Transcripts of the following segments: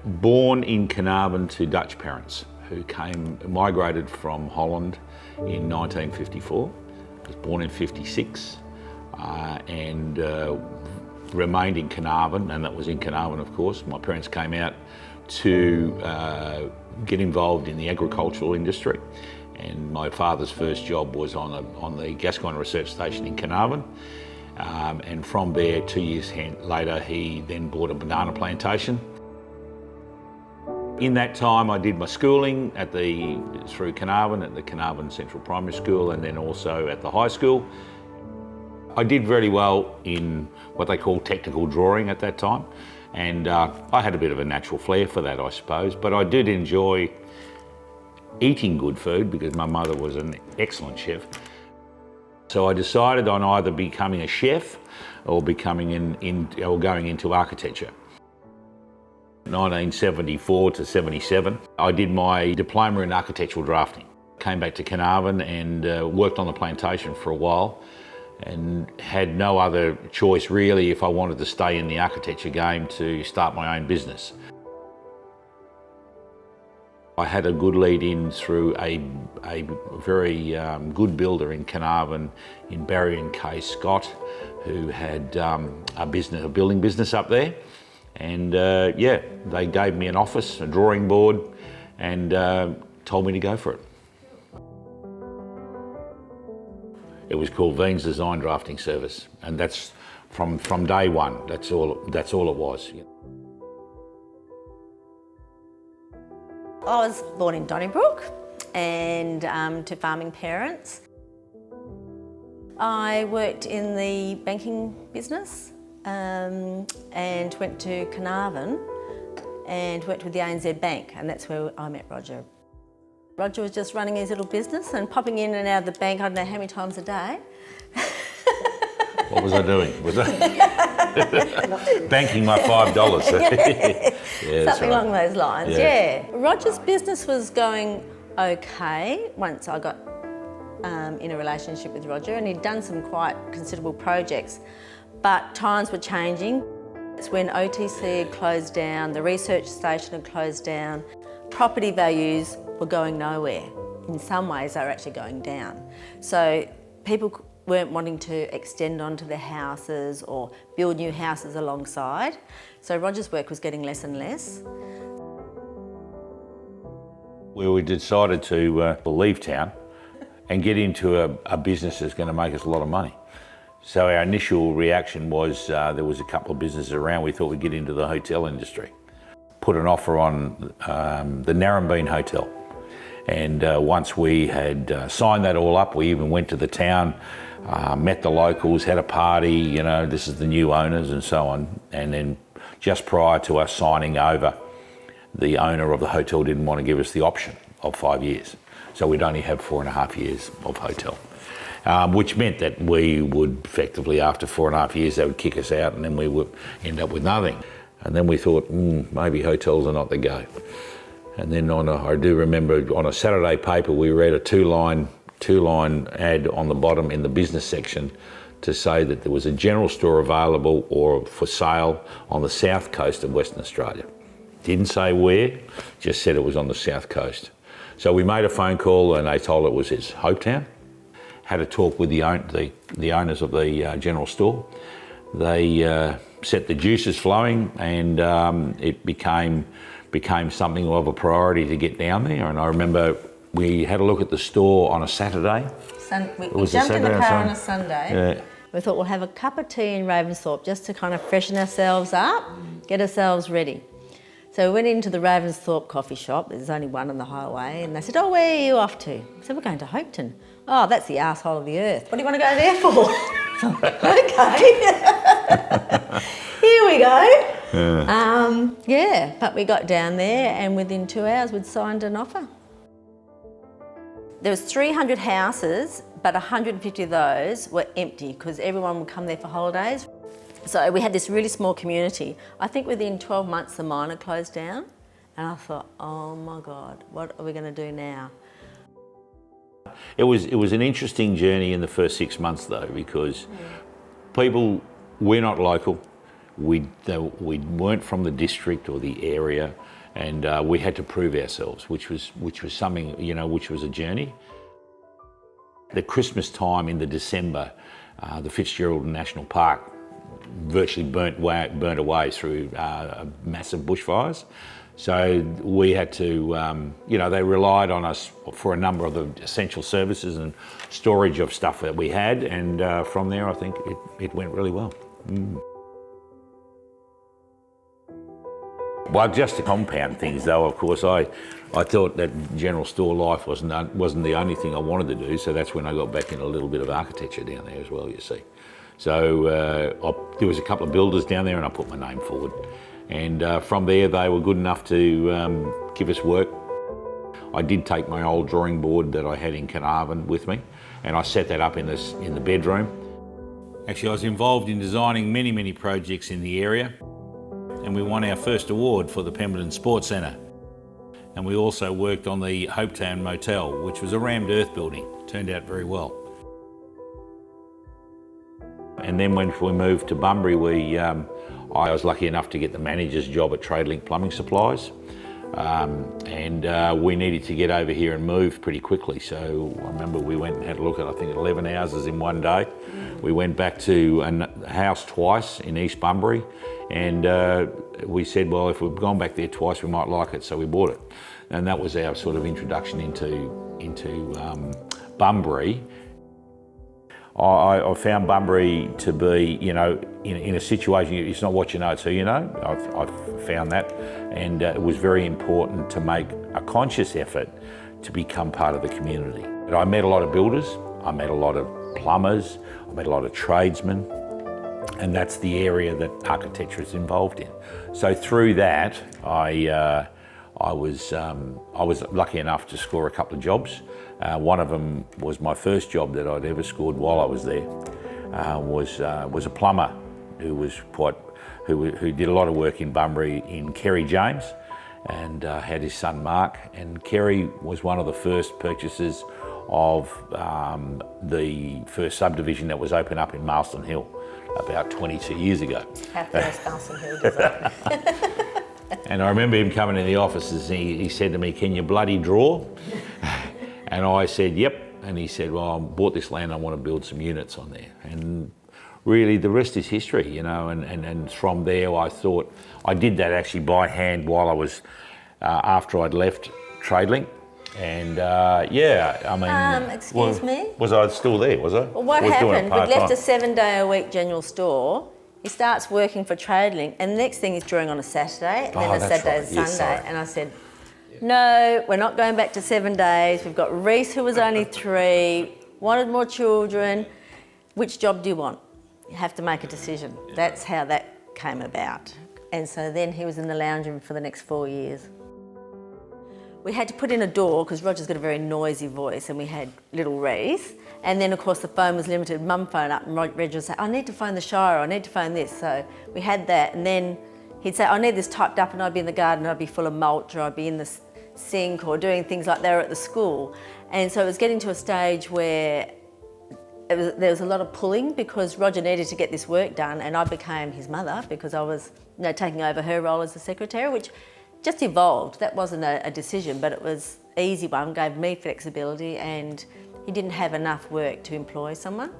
Born in Carnarvon to Dutch parents who migrated from Holland in 1954. I was born in 56 and remained in Carnarvon, and that was in Carnarvon, of course. My parents came out to get involved in the agricultural industry, and my father's first job was on the Gascoyne Research Station in Carnarvon. And from there, 2 years later, he then bought a banana plantation. In that time, I did my schooling through Carnarvon at the Carnarvon Central Primary School, and then also at the high school. I did very well in what they call technical drawing at that time, and I had a bit of a natural flair for that, I suppose, but I did enjoy eating good food because my mother was an excellent chef. So I decided on either becoming a chef or going into architecture. 1974 to 77, I did my diploma in architectural drafting. Came back to Carnarvon and worked on the plantation for a while, and had no other choice really, if I wanted to stay in the architecture game, to start my own business. I had a good lead in through a very good builder in Carnarvon, in Barry and Kay Scott, who had a building business up there. And yeah, they gave me an office, a drawing board, and told me to go for it. It was called Veen's Design Drafting Service, and that's from day one. That's all it was. I was born in Donnybrook and to farming parents. I worked in the banking business and went to Carnarvon and worked with the ANZ Bank, and that's where I met Roger. Roger was just running his little business and popping in and out of the bank, I don't know how many times a day. What was I doing? Was I banking my $5? Yeah, something along those lines, yeah. Roger's business was going okay once I got in a relationship with Roger, and he'd done some quite considerable projects, but times were changing. It's when OTC had closed down, the research station had closed down, property values were going nowhere. In some ways, they were actually going down. So people weren't wanting to extend onto their houses or build new houses alongside. So Roger's work was getting less and less. Well, we decided to leave town and get into a business that's going to make us a lot of money. So our initial reaction was there was a couple of businesses around. We thought we'd get into the hotel industry. Put an offer on the Narrabeen Hotel. And once we had signed that all up, we even went to the town, met the locals, had a party, you know, this is the new owners and so on. And then just prior to us signing over, the owner of the hotel didn't want to give us the option of 5 years. So we'd only have 4.5 years of hotel, which meant that we would effectively, after 4.5 years, they would kick us out and then we would end up with nothing. And then we thought, maybe hotels are not the go. And then I do remember on a Saturday paper, we read a two-line ad on the bottom in the business section to say that there was a general store available or for sale on the south coast of Western Australia. Didn't say where, just said it was on the south coast. So we made a phone call and they told it was his Hopetown. Had a talk with the owners of the general store. They set the juices flowing, and it became something of a priority to get down there. And I remember we had a look at the store on a Saturday. We jumped in the car on a Sunday. Yeah. We thought we'll have a cup of tea in Ravensthorpe just to kind of freshen ourselves up, get ourselves ready. So we went into the Ravensthorpe coffee shop. There's only one on the highway, and they said, "Oh, where are you off to?" I said, "We're going to Hopetown." "Oh, that's the arsehole of the earth. What do you want to go there for?" Okay. Here we go. Yeah, but we got down there and within 2 hours we'd signed an offer. There was 300 houses, but 150 of those were empty because everyone would come there for holidays. So we had this really small community. I think within 12 months the mine had closed down, and I thought, oh my God, what are we going to do now? It was an interesting journey in the first 6 months though, because we're not local. we weren't from the district or the area, and we had to prove ourselves, which was something, you know, which was a journey. The Christmas time in the December, the Fitzgerald National Park virtually burnt away through massive bushfires. So we had to, you know, they relied on us for a number of the essential services and storage of stuff that we had, and from there I think it went really well. Well, just to compound things though, of course, I thought that general store life wasn't the only thing I wanted to do, so that's when I got back in a little bit of architecture down there as well, you see. So there was a couple of builders down there and I put my name forward. And from there they were good enough to give us work. I did take my old drawing board that I had in Carnarvon with me, and I set that up in the bedroom. Actually, I was involved in designing many projects in the area, and we won our first award for the Pemberton Sports Centre. And we also worked on the Hopetown Motel, which was a rammed earth building. Turned out very well. And then when we moved to Bunbury, I was lucky enough to get the manager's job at TradeLink Plumbing Supplies. And we needed to get over here and move pretty quickly. So I remember we went and had a look at, I think, 11 houses in one day. We went back to a house twice in East Bunbury, and we said, well, if we've gone back there twice, we might like it, so we bought it. And that was our sort of introduction into Bunbury. I found Bunbury to be, you know, in a situation, it's not what you know, it's who you know. I've found that, and it was very important to make a conscious effort to become part of the community. And I met a lot of builders, I met a lot of plumbers, I met a lot of tradesmen, and that's the area that architecture is involved in. So through that, I was lucky enough to score a couple of jobs. One of them was my first job that I'd ever scored while I was there. Was a plumber who did a lot of work in Bunbury in Kerry James, and had his son Mark. And Kerry was one of the first purchasers of the first subdivision that was opened up in Marston Hill about 22 years ago. How first Marston Hill design. And I remember him coming in the office and he said to me, "Can you bloody draw?" And I said, "Yep." And he said, "Well, I bought this land, I want to build some units on there." And really the rest is history, you know, and from there I thought, I did that actually by hand while I was, after I'd left TradeLink. And yeah, I mean... excuse me? Was I still there, was I? Well, what happened, we'd left a 7-day-a-week general store. He starts working for TradeLink, and the next thing he's drawing on a Saturday, and then a Saturday and Sunday. And I said, no, we're not going back to 7 days. We've got Reese, who was only 3, wanted more children. Which job do you want? You have to make a decision. That's how that came about. And so then he was in the lounge room for the next 4 years. We had to put in a door because Roger's got a very noisy voice, and we had little Reese. And then of course the phone was limited. Mum phoned up and Roger would say, "I need to phone the Shire, I need to phone this." So we had that, and then he'd say, "I need this typed up," and I'd be in the garden, I'd be full of mulch, or I'd be in the sink or doing things like that at the school. And so it was getting to a stage where there was a lot of pulling because Roger needed to get this work done, and I became his mother because I was, you know, taking over her role as the secretary, which just evolved. That wasn't a decision, but it was an easy one, gave me flexibility, and he didn't have enough work to employ someone.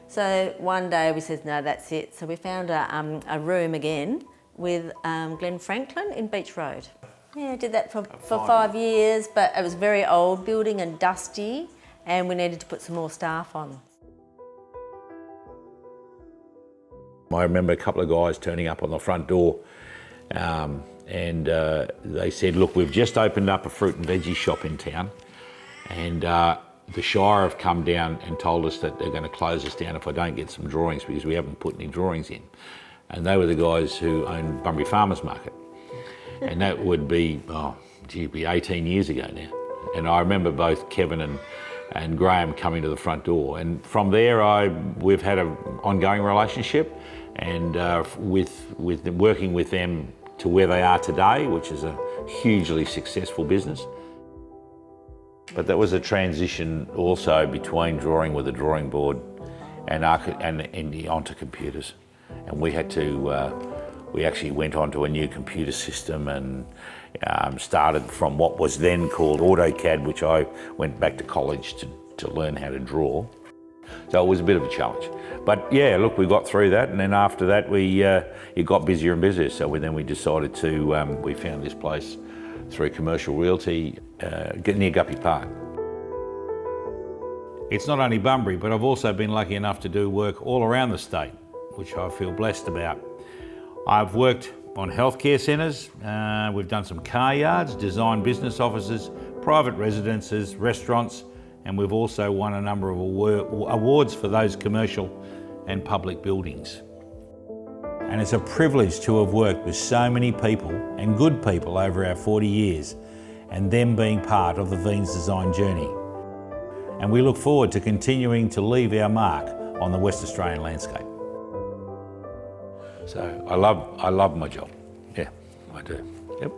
So one day we said, no, that's it. So we found a room again with Glenn Franklin in Beach Road. Yeah, did that for 5 years, but it was a very old building and dusty, and we needed to put some more staff on. I remember a couple of guys turning up on the front door, and they said, "Look, we've just opened up a fruit and veggie shop in town, and the Shire have come down and told us that they're going to close us down if I don't get some drawings because we haven't put any drawings in." And they were the guys who owned Bunbury Farmers Market. And that would be, it'd be 18 years ago now. And I remember both Kevin and Graham coming to the front door. And from there, we've had an ongoing relationship, and working with them to where they are today, which is a hugely successful business. But that was a transition also between drawing with a drawing board and onto computers. And we had to We actually went onto a new computer system and started from what was then called AutoCAD, which I went back to college to learn how to draw. So it was a bit of a challenge. But yeah, look, we got through that, and then after that it got busier and busier. So we decided to, we found this place through commercial realty near Guppy Park. It's not only Bunbury, but I've also been lucky enough to do work all around the state, which I feel blessed about. I've worked on healthcare centres, we've done some car yards, designed business offices, private residences, restaurants, and we've also won a number of awards for those commercial and public buildings. And it's a privilege to have worked with so many people and good people over our 40 years, and them being part of the Veen's design journey. And we look forward to continuing to leave our mark on the West Australian landscape. So I love my job. Yeah, I do. Yep.